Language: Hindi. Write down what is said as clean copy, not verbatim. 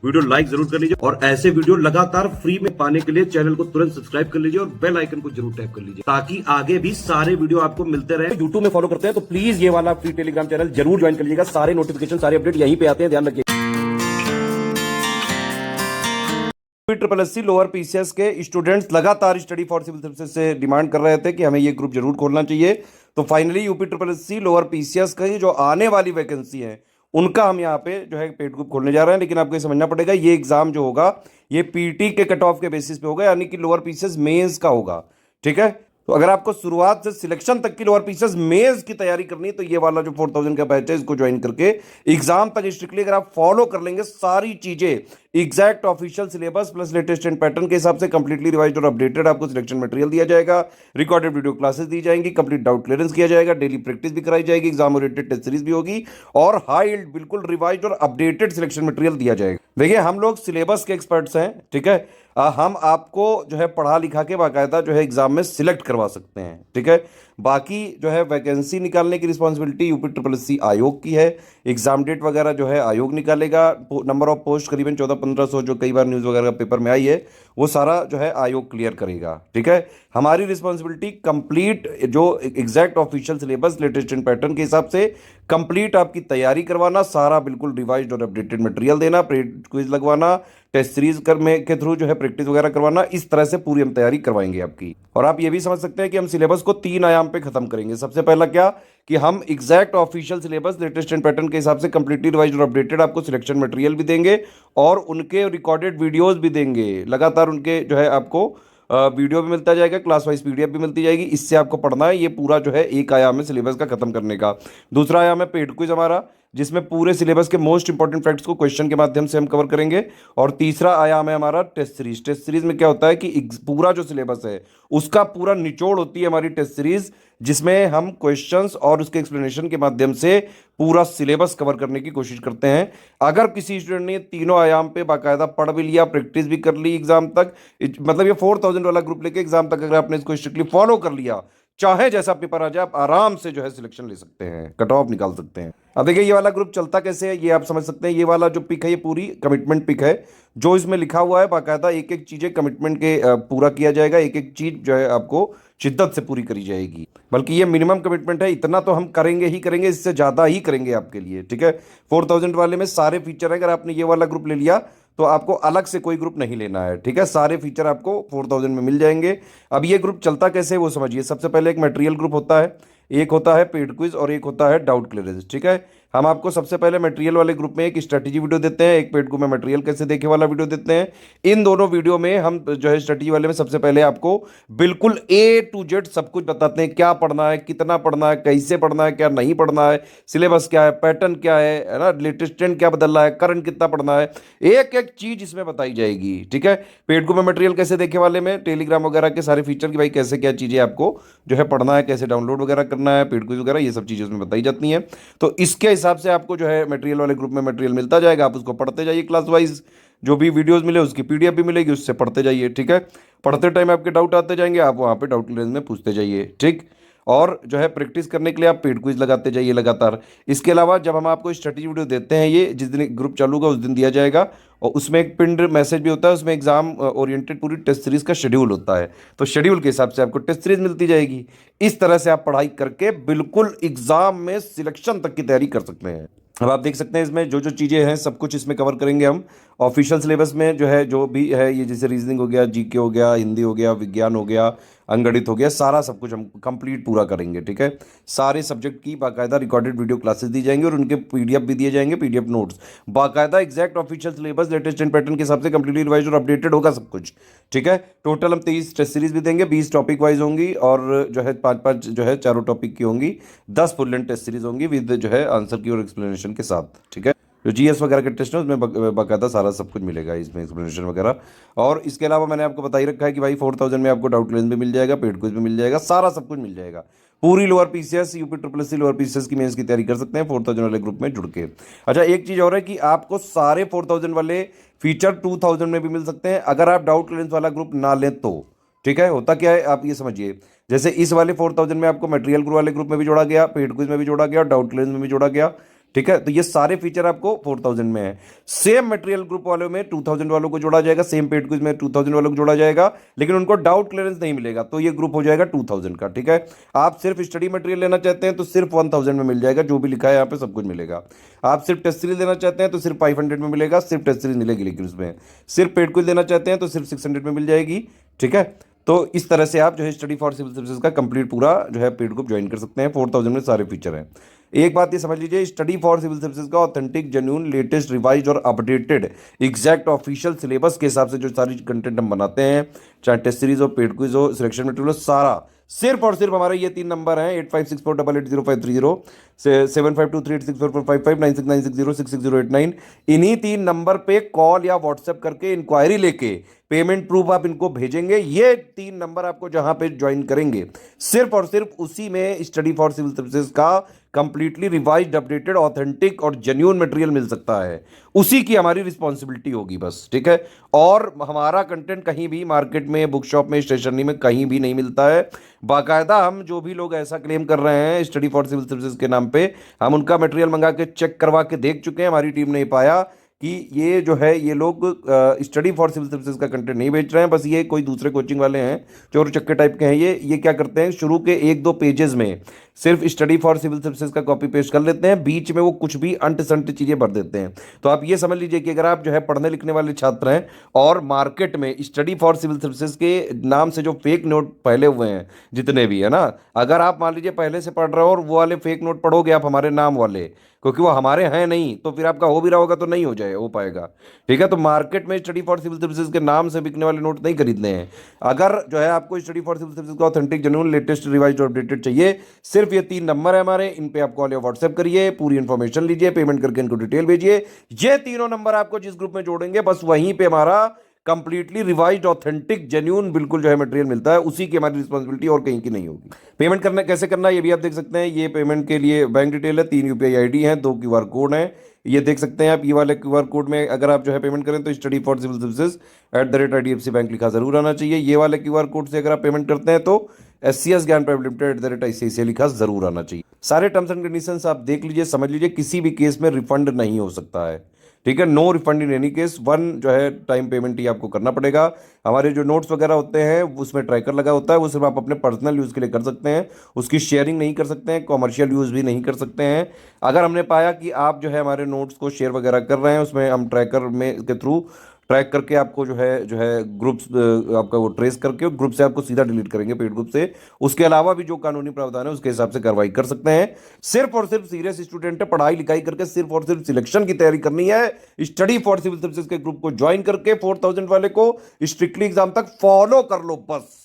वीडियो लाइक जरूर कर लीजिए और ऐसे वीडियो लगातार फ्री में पाने के लिए चैनल को तुरंत सब्सक्राइब कर लीजिए और बेल आइकन को जरूर टैप कर लीजिए ताकि आगे भी सारे वीडियो आपको मिलते रहे। यूट्यूब में फॉलो करते हैं तो प्लीज ये वाला फ्री टेलीग्राम चैनल जरूर ज्वाइन कर लीजिएगा। सारे नोटिफिकेशन सारे अपडेट यहीं पे आते हैं, ध्यान रखिए। ट्रिपल एससी लोअर पीसीएस के स्टूडेंट्स लगातार स्टडी फॉर सिविल सर्विसेज से डिमांड कर रहे थे कि हमें ये ग्रुप जरूर खोलना चाहिए। तो finally UP triple SC lower PCS का जो आने वाली वैकेंसी है उनका हम यहाँ पे जो है पेड ग्रुप खोलने जा रहे हैं। लेकिन आपको ये समझना पड़ेगा ये एग्जाम जो होगा ये पीटी के कट ऑफ के बेसिस पे होगा, यानी कि लोअर पीसीएस मेंस का होगा। ठीक है, तो अगर आपको शुरुआत से सिलेक्शन तक की लोअर पीसीएस मेंस की तैयारी करनी है तो ये वाला जो 4000 का बैच है इसको ज्वाइन करके एग्जाम तक स्ट्रिक्टली अगर आप फॉलो कर लेंगे सारी चीजें exact official syllabus plus latest and pattern के हिसाब से कंप्लीटली रिवाइज्ड और अपडेटेड आपको सिलेक्शन मटेरियल दिया जाएगा, रिकॉर्डेड वीडियो क्लासेस दी जाएंगी, कंप्लीट डाउट क्लियरेंस किया जाएगा, डेली प्रैक्टिस भी कराई जाएगी, एग्जाम ओरिएंटेड टेस्ट सीरीज भी होगी और हाई बिल्कुल रिवाइज्ड और अपडेटेड सिलेक्शन मटेरियल दिया जाएगा। देखिए हम लोग सिलेबस के एक्सपर्ट्स हैं, ठीक है, हम आपको जो है पढ़ा लिखा के बाकायदा जो है एग्जाम में सिलेक्ट करवा सकते हैं। ठीक है, बाकी जो है वैकेंसी निकालने की रिस्पांसिबिलिटी यूपी ट्रिपल एससी आयोग की है। एग्जाम डेट वगैरह जो है आयोग निकालेगा। नंबर ऑफ पोस्ट करीबन 1400-1500 जो कई बार न्यूज़ वगैरह पेपर में आई है वो सारा जो है आयोग क्लियर करेगा। ठीक है, हमारी रिस्पांसिबिलिटी कंप्लीट जो exact official syllabus latest and pattern के हिसाब से कंप्लीट आपकी तैयारी करवाना, सारा बिल्कुल रिवाइज्ड और अपडेटेड मटेरियल देना, क्विज लगवाना, टेस्ट सीरीज के थ्रू जो है प्रैक्टिस वगैरह करवाना, इस तरह से पूरी हम तैयारी करवाएंगे आपकी। और आप ये भी समझ सकते हैं कि हम सिलेबस को 3 आयाम पे खत्म करेंगे। सबसे पहला क्या कि हम exact official syllabus latest and pattern के हिसाब से कंप्लीटली रिवाइज्ड और अपडेटेड आपको सिलेक्शन मटेरियल भी देंगे और उनके रिकॉर्डेड वीडियोस भी देंगे। लगातार उनके जो है आपको वीडियो भी मिलता जाएगा, क्लास वाइज पीडीएफ भी मिलती जाएगी। इससे आपको पढ़ना है, ये पूरा जो है एक आयाम है सिलेबस का खत्म करने का। दूसरा आयाम है पेड क्विज हमारा, जिसमें पूरे सिलेबस के मोस्ट इंपॉर्टेंट फैक्ट्स को क्वेश्चन के माध्यम से हम कवर करेंगे। और तीसरा आयाम है हमारा टेस्ट सीरीज। टेस्ट सीरीज में क्या होता है कि पूरा जो सिलेबस है उसका पूरा निचोड़ होती है हमारी टेस्ट सीरीज, जिसमें हम क्वेश्चंस और उसके एक्सप्लेनेशन के माध्यम से पूरा सिलेबस कवर करने की कोशिश करते हैं। अगर किसी स्टूडेंट ने तीनों आयाम पे बाकायदा पढ़ भी लिया, प्रैक्टिस भी कर ली एग्जाम तक, मतलब ये 4000 वाला ग्रुप लेके एग्जाम तक अगर आपने इसको स्ट्रिक्टली फॉलो कर लिया, चाहे जैसा पेपर आ जाए आप आराम से जो है सिलेक्शन ले सकते हैं, कट ऑफ निकाल सकते हैं। अब देखिए ये वाला ग्रुप चलता कैसे है ये आप समझ सकते हैं। ये वाला जो पिक है ये पूरी कमिटमेंट पिक है। जो इसमें लिखा हुआ है बाकायदा एक एक चीजें कमिटमेंट के पूरा किया जाएगा, एक एक चीज जो है आपको शिद्दत से पूरी करी जाएगी। बल्कि ये मिनिमम कमिटमेंट है, इतना तो हम करेंगे ही करेंगे, इससे ज़्यादा ही करेंगे आपके लिए। ठीक है, 4000 वाले में सारे फीचर है। अगर आपने ये वाला ग्रुप ले लिया तो आपको अलग से कोई ग्रुप नहीं लेना है। ठीक है, सारे फीचर आपको 4000 में मिल जाएंगे। अब ये ग्रुप चलता कैसे वो समझिए। सबसे पहले एक मटेरियल ग्रुप होता है, एक होता है पेड क्विज और एक होता है डाउट क्लियरेंस। ठीक है, हम आपको सबसे पहले मटेरियल वाले ग्रुप में एक स्ट्रेटेजी वीडियो देते हैं, एक पेड ग्रुप में मटेरियल कैसे देखे वाला वीडियो देते हैं। इन दोनों वीडियो में हम जो है स्ट्रेटेजी वाले में सबसे पहले आपको बिल्कुल A to Z सब कुछ बताते हैं, क्या पढ़ना है, कितना पढ़ना है, कैसे पढ़ना है, क्या नहीं पढ़ना है, सिलेबस क्या है, पैटर्न क्या है ना, लेटेस्ट ट्रेंड क्या बदल रहा है, करंट कितना पढ़ना है, एक एक चीज इसमें बताई जाएगी। ठीक है, पेड ग्रुप में मटेरियल कैसे देखे वाले में टेलीग्राम वगैरह के सारे फीचर की भाई कैसे क्या चीजें आपको जो है पढ़ना है, कैसे डाउनलोड वगैरह करना है, पेड क्विज वगैरह ये सब चीजें उसमें बताई जाती हैं। तो इसके हिसाब से आपको जो है मटेरियल वाले ग्रुप में मटेरियल मिलता जाएगा, आप उसको पढ़ते जाइए क्लास वाइज। जो भी वीडियोस मिले उसकी पीडीएफ भी मिलेगी, उससे पढ़ते जाइए। ठीक है, पढ़ते टाइम आपके डाउट आते जाएंगे, आप वहाँ पे डाउट क्लियरेंस में पूछते जाइए। ठीक, और जो है प्रैक्टिस करने के लिए आप पेड क्विज लगाते जाइए लगातार। इसके अलावा जब हम आपको स्ट्रेटेजी वीडियो देते हैं, ये जिस दिन ग्रुप चालू होगा उस दिन दिया जाएगा और उसमें एक पिंड मैसेज भी होता है, उसमें एग्जाम ओरिएंटेड पूरी टेस्ट सीरीज का शेड्यूल होता है। तो शेड्यूल के हिसाब से आपको टेस्ट सीरीज मिलती जाएगी। इस तरह से आप पढ़ाई करके बिल्कुल एग्जाम में सिलेक्शन तक की तैयारी कर सकते हैं। अब आप देख सकते हैं इसमें जो जो चीज़ें हैं सब कुछ इसमें कवर करेंगे हम। ऑफिशियल सिलेबस में जो है जो भी है ये जैसे रीजनिंग हो गया, जीके हो गया, हिंदी हो गया, विज्ञान हो गया, अंगणित हो गया, सारा सब कुछ हम कंप्लीट पूरा करेंगे। ठीक है, सारे सब्जेक्ट की बाकायदा रिकॉर्डेड वीडियो क्लासेस दी जाएंगी और उनके पीडीएफ भी दिए जाएंगे, पीडीएफ नोट्स बाकायदा exact official syllabus latest and pattern के हिसाब से कंप्लीटली रिवाइज और अपडेटेड होगा सब कुछ। ठीक है, टोटल हम 23 टेस्ट सीरीज भी देंगे, 20 टॉपिक वाइज होंगी और जो है 5-5 जो है चारों टॉपिक की होंगी, 10 फुल लेंथ टेस्ट सीरीज होंगी विद जो है आंसर की और एक्सप्लेनेशन के साथ। ठीक है, जो जीएस वगैरह के टेस्ट है उसमें बाकायदा सारा सब कुछ मिलेगा इसमें एक्सप्लेनेशन वगैरह। और इसके अलावा मैंने आपको बता ही रखा है कि भाई 4000 में आपको डाउट क्लियरेंस भी मिल जाएगा, पेड क्विज भी मिल जाएगा, सारा सब कुछ मिल जाएगा। पूरी lower PCS UP triple SC lower PCS की मेंस की तैयारी कर सकते हैं 4000 वाले ग्रुप में जुड़ के। अच्छा, एक चीज़ और है कि आपको सारे 4000 वाले फीचर 2000 में भी मिल सकते हैं अगर आप डाउट क्लियरेंस वाला ग्रुप ना लें तो। ठीक है, होता क्या है आप ये समझिए, जैसे इस वाले 4000 में आपको मटेरियल ग्रुप वाले ग्रुप में भी जोड़ा गया, पेड क्विज में भी जोड़ा गया और डाउट क्लियरेंस में भी जोड़ा गया। ठीक है, तो ये सारे फीचर आपको 4000 में है। सेम मटेरियल ग्रुप वालों में 2000 वालों को जोड़ा जाएगा, सेम पेड क्विज में 2000 वालों को जोड़ा जाएगा, लेकिन उनको डाउट क्लियरेंस नहीं मिलेगा, तो ये ग्रुप हो जाएगा 2000 का। ठीक है, आप सिर्फ स्टडी मटेरियल लेना चाहते हैं तो सिर्फ 1000 में मिल जाएगा, जो भी लिखा है यहाँ पे सब कुछ मिलेगा। आप सिर्फ टेस्ट सीरीज लेना चाहते हैं तो सिर्फ 500 में मिलेगा, सिर्फ टेस्ट सीरीज मिलेगी, लेकिन उसमें सिर्फ पेड क्विज लेना चाहते हैं तो सिर्फ 600 में मिल जाएगी। ठीक है, तो इस तरह से आप जो है स्टडी फॉर सिविल सर्विसेज का कंप्लीट पूरा जो है पेड ग्रुप ज्वाइन कर सकते हैं। 4000 में सारे फीचर हैं। एक बात ये समझ लीजिए, स्टडी फॉर सिविल सर्विसेज का ऑथेंटिक, जेन्युइन, लेटेस्ट, रिवाइज और अपडेटेड एग्जैक्ट ऑफिशियल सिलेबस के हिसाब से जो सारी कंटेंट हम बनाते हैं, चाहे टेस्ट सीरीज हो, पेड क्विज हो, सिलेक्शन मटेरियल हो, सारा सिर्फ और सिर्फ हमारे ये 3 नंबर हैं, 8564880530, 7523864455, 9696066089, इन्हीं 3 नंबर पे कॉल या व्हाट्सएप करके इंक्वायरी लेके पेमेंट प्रूफ आप इनको भेजेंगे। ये 3 नंबर आपको जहां पे ज्वाइन करेंगे, सिर्फ और सिर्फ उसी में स्टडी फॉर सिविल सर्विसेज का कंप्लीटली रिवाइज्ड, अपडेटेड, ऑथेंटिक और जेन्युइन मटेरियल मिल सकता है। उसी की हमारी रिस्पॉन्सिबिलिटी होगी बस। ठीक है, और हमारा कंटेंट कहीं भी मार्केट में, बुक शॉप में, स्टेशनरी में कहीं भी नहीं मिलता है। बाकायदा हम जो भी लोग ऐसा क्लेम कर रहे हैं स्टडी फॉर सिविल सर्विसेज के नाम पे, हम उनका मटेरियल मंगा के चेक करवा के देख चुके हैं। हमारी टीम ने पाया कि ये जो है, ये लोग स्टडी फॉर सिविल सर्विसेज का कंटेंट नहीं बेच रहे हैं, बस ये कोई दूसरे कोचिंग वाले हैं, चोर चक्के टाइप के हैं। ये क्या करते हैं, शुरू के 1-2 पेजेस में सिर्फ स्टडी फॉर सिविल सर्विसेज का कॉपी पेस्ट कर लेते हैं, बीच में वो कुछ भी अंट संट चीजें भर देते हैं। तो आप ये समझ लीजिए कि अगर आप जो है पढ़ने लिखने वाले छात्र हैं और मार्केट में स्टडी फॉर सिविल सर्विसेज के नाम से जो फेक नोट फैले हुए हैं जितने भी है ना, अगर आप मान लीजिए पहले से पढ़ रहे हो और वो वाले फेक नोट पढ़ोगे आप हमारे नाम वाले, क्योंकि वो हमारे हैं नहीं, तो फिर आपका हो भी रहा होगा तो नहीं हो पाएगा। ठीक है, तो मार्केट में स्टडी फॉर सिविल सर्विसेज के नाम से बिकने वाले नोट नहीं खरीदने हैं। अगर जो है आपको स्टडी फॉर सिविल सर्विसेज का ऑथेंटिक, जेन्युइन, लेटेस्ट, रिवाइज्ड और अपडेटेड चाहिए, सिर्फ ये 3 नंबर है हमारे, इन पे आप कॉल या व्हाट्सएप करिए, पूरी इंफॉर्मेशन लीजिए, पेमेंट करके इनको डिटेल भेजिए। ये तीनों नंबर आपको जिस ग्रुप में जोड़ेंगे, बस वहीं पे हमारा कंप्लीटली रिवाइज्ड, ऑथेंटिक, जेन्युइन बिल्कुल जो है मटेरियल मिलता है, उसी की हमारी रिस्पॉन्सिबिलिटी और कहीं की नहीं होगी। पेमेंट करना कैसे करना है ये भी आप देख सकते हैं। ये पेमेंट के लिए बैंक डिटेल है, 3 यूपीआई आईडी है, 2 क्यूआर कोड है, ये देख सकते हैं आप। ये वाले क्यूआर कोड में अगर आप जो है पेमेंट करें तो study for civil services @IDFC bank लिखा जरूर आना चाहिए। ये वाले क्यूआर कोड से अगर आप पेमेंट करते हैं तो SCS ज्ञान प्राइवेट लिमिटेड @ICICI लिखा जरूर आना चाहिए। सारे टर्म्स एंड कंडीशंस आप देख लीजिए, समझ लीजिए, किसी भी केस में रिफंड नहीं हो सकता है। ठीक है, no refund in any case, 1 जो है टाइम पेमेंट ही आपको करना पड़ेगा। हमारे जो नोट्स वगैरह होते हैं उसमें ट्रैकर लगा होता है, वो सिर्फ आप अपने पर्सनल यूज़ के लिए कर सकते हैं, उसकी शेयरिंग नहीं कर सकते हैं, कॉमर्शियल यूज़ भी नहीं कर सकते हैं। अगर हमने पाया कि आप जो है हमारे नोट्स को शेयर वगैरह कर रहे हैं, उसमें हम ट्रैकर में के थ्रू ट्रैक करके आपको जो है ग्रुप्स आपका वो ट्रेस करके ग्रुप से आपको सीधा डिलीट करेंगे, पेड ग्रुप से। उसके अलावा भी जो कानूनी प्रावधान है उसके हिसाब से कार्रवाई कर सकते हैं। सिर्फ और सिर्फ सीरियस स्टूडेंट है, पढ़ाई लिखाई करके सिर्फ और सिर्फ सिलेक्शन की तैयारी करनी है, स्टडी फॉर सिविल सर्विसेज के ग्रुप को ज्वाइन करके 4000 वाले को स्ट्रिक्टली एग्जाम तक फॉलो कर लो बस।